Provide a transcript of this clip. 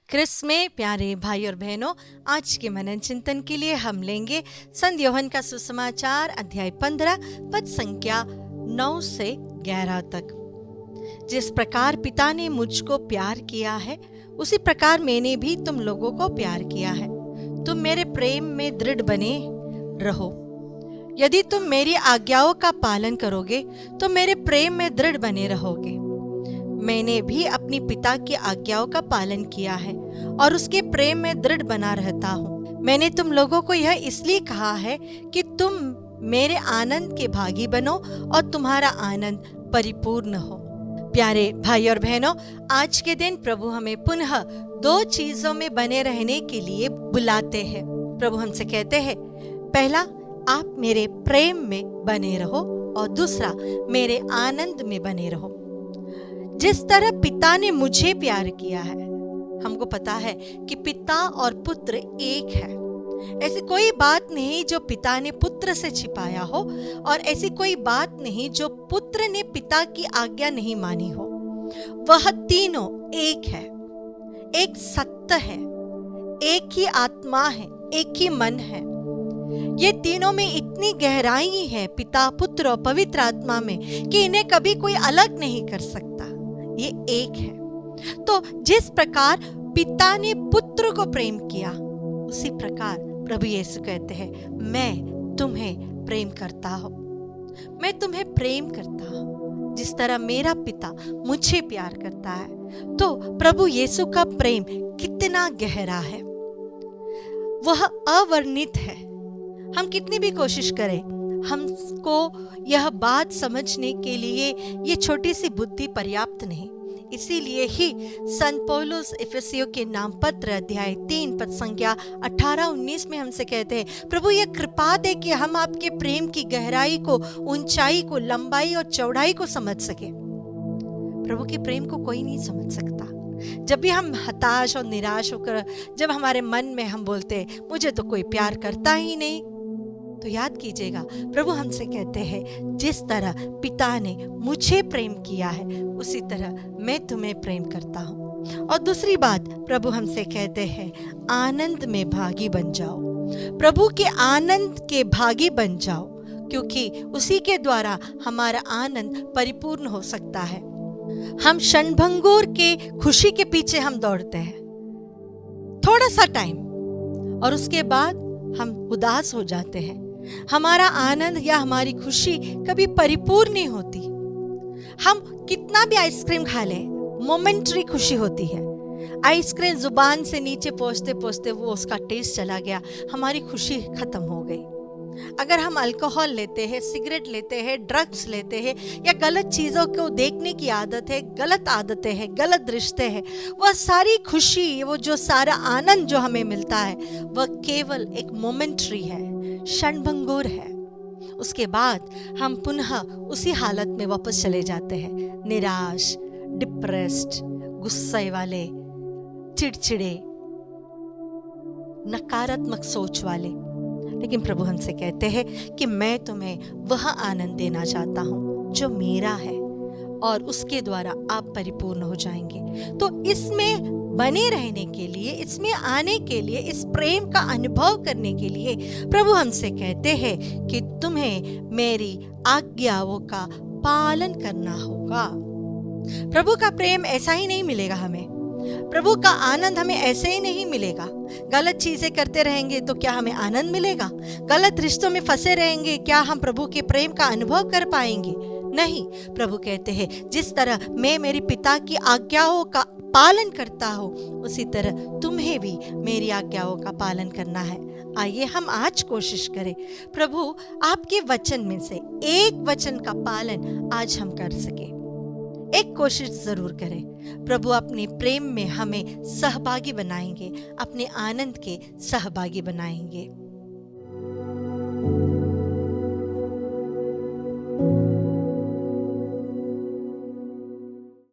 Chris में प्यारे भाई और बहनों, आज के मनन चिंतन के लिए हम लेंगे संत यूहन्ना का सुसमाचार अध्याय 15 पद संख्या 9 से 11 तक। जिस प्रकार पिता ने मुझको प्यार किया है उसी प्रकार मैंने भी तुम लोगों को प्यार किया है। तुम मेरे प्रेम में दृढ़ बने रहो। यदि तुम मेरी आज्ञाओं का पालन करोगे तो मेरे प्रेम में दृढ़ बने रहोगे। मैंने भी अपनी पिता की आज्ञाओं का पालन किया है और उसके प्रेम में दृढ़ बना रहता हूँ। मैंने तुम लोगों को यह इसलिए कहा है कि तुम मेरे आनंद के भागी बनो और तुम्हारा आनंद परिपूर्ण हो। प्यारे भाई और बहनों, आज के दिन प्रभु हमें पुनः दो चीजों में बने रहने के लिए बुलाते हैं। प्रभु हमसे कहते हैं, पहला, आप मेरे प्रेम में बने रहो और दूसरा, मेरे आनंद में बने रहो। जिस तरह पिता ने मुझे प्यार किया है, हमको पता है कि पिता और पुत्र एक है। ऐसी कोई बात नहीं जो पिता ने पुत्र से छिपाया हो और ऐसी कोई बात नहीं जो पुत्र ने पिता की आज्ञा नहीं मानी हो। वह तीनों एक है, एक सत्य है, एक ही आत्मा है, एक ही मन है। ये तीनों में इतनी गहराई है पिता, पुत्र और पवित्र आत्मा में कि इन्हें कभी कोई अलग नहीं कर सकता। ये एक है। तो जिस प्रकार पिता ने पुत्र को प्रेम किया उसी प्रकार प्रभु यीशु कहते हैं, मैं तुम्हें प्रेम करता हूं। मैं तुम्हें प्रेम करता हूं जिस तरह मेरा पिता मुझे प्यार करता है। तो प्रभु यीशु का प्रेम कितना गहरा है, वह अवर्णित है। हम कितनी भी कोशिश करें, हमको यह बात समझने के लिए ये छोटी सी बुद्धि पर्याप्त नहीं। इसीलिए ही संत पौलुस इफिसियों के नाम पत्र अध्याय 3 पद संख्या 18-19 में हमसे कहते हैं, प्रभु ये कृपा दे कि हम आपके प्रेम की गहराई को, ऊंचाई को, लंबाई और चौड़ाई को समझ सके। प्रभु के प्रेम को कोई नहीं समझ सकता। जब भी हम हताश और निराश होकर, जब हमारे मन में हम बोलते मुझे तो कोई प्यार करता ही नहीं, तो याद कीजिएगा प्रभु हमसे कहते हैं, जिस तरह पिता ने मुझे प्रेम किया है उसी तरह मैं तुम्हें प्रेम करता हूँ। और दूसरी बात प्रभु हमसे कहते हैं, आनंद में भागी बन जाओ। प्रभु के आनंद के भागी बन जाओ, क्योंकि उसी के द्वारा हमारा आनंद परिपूर्ण हो सकता है। हम क्षणभंगुर के खुशी के पीछे हम दौड़ते हैं थोड़ा सा टाइम, और उसके बाद हम उदास हो जाते हैं। हमारा आनंद या हमारी खुशी कभी परिपूर्ण नहीं होती। हम कितना भी आइसक्रीम खा लें, मोमेंटरी खुशी होती है। आइसक्रीम जुबान से नीचे पहुंचते पहुंचते वो उसका टेस्ट चला गया, हमारी खुशी खत्म हो गई। अगर हम अल्कोहल लेते हैं, सिगरेट लेते हैं, ड्रग्स लेते हैं, या गलत चीज़ों को देखने की आदत है, गलत आदतें हैं, गलत रिश्ते हैं, वह सारी खुशी, वो जो सारा आनंद जो हमें मिलता है वह केवल एक मोमेंटरी है, क्षणभंगुर है। उसके बाद हम पुनः उसी हालत में वापस चले जाते हैं, निराश, डिप्रेस्ड, गुस्से वाले, चिड़चिड़े, नकारात्मक सोच वाले। लेकिन प्रभु हमसे कहते हैं कि मैं तुम्हें वह आनंद देना चाहता हूं जो मेरा है, और उसके द्वारा आप परिपूर्ण हो जाएंगे। तो इसमें बने रहने के लिए, इसमें आने के लिए, इस प्रेम का अनुभव करने के लिए प्रभु हमसे कहते हैं कि तुम्हें मेरी आज्ञाओं का पालन करना होगा। प्रभु का प्रेम ऐसा ही नहीं मिलेगा हमें, प्रभु का आनंद हमें ऐसे ही नहीं मिलेगा। गलत चीजें करते रहेंगे तो क्या हमें आनंद मिलेगा? गलत रिश्तों में फंसे रहेंगे, क्या हम प्रभु के प्रेम का अनुभव कर पाएंगे? नहीं। प्रभु कहते हैं, जिस तरह मैं मेरे पिता की आज्ञाओं का पालन करता हूँ उसी तरह तुम्हें भी मेरी आज्ञाओं का पालन करना है। आइए हम आज कोशिश करें, प्रभु आपके वचन में से एक वचन का पालन आज हम कर सके। एक कोशिश जरूर करें। प्रभु अपने प्रेम में हमें सहभागी बनाएंगे, अपने आनंद के सहभागी बनाएंगे।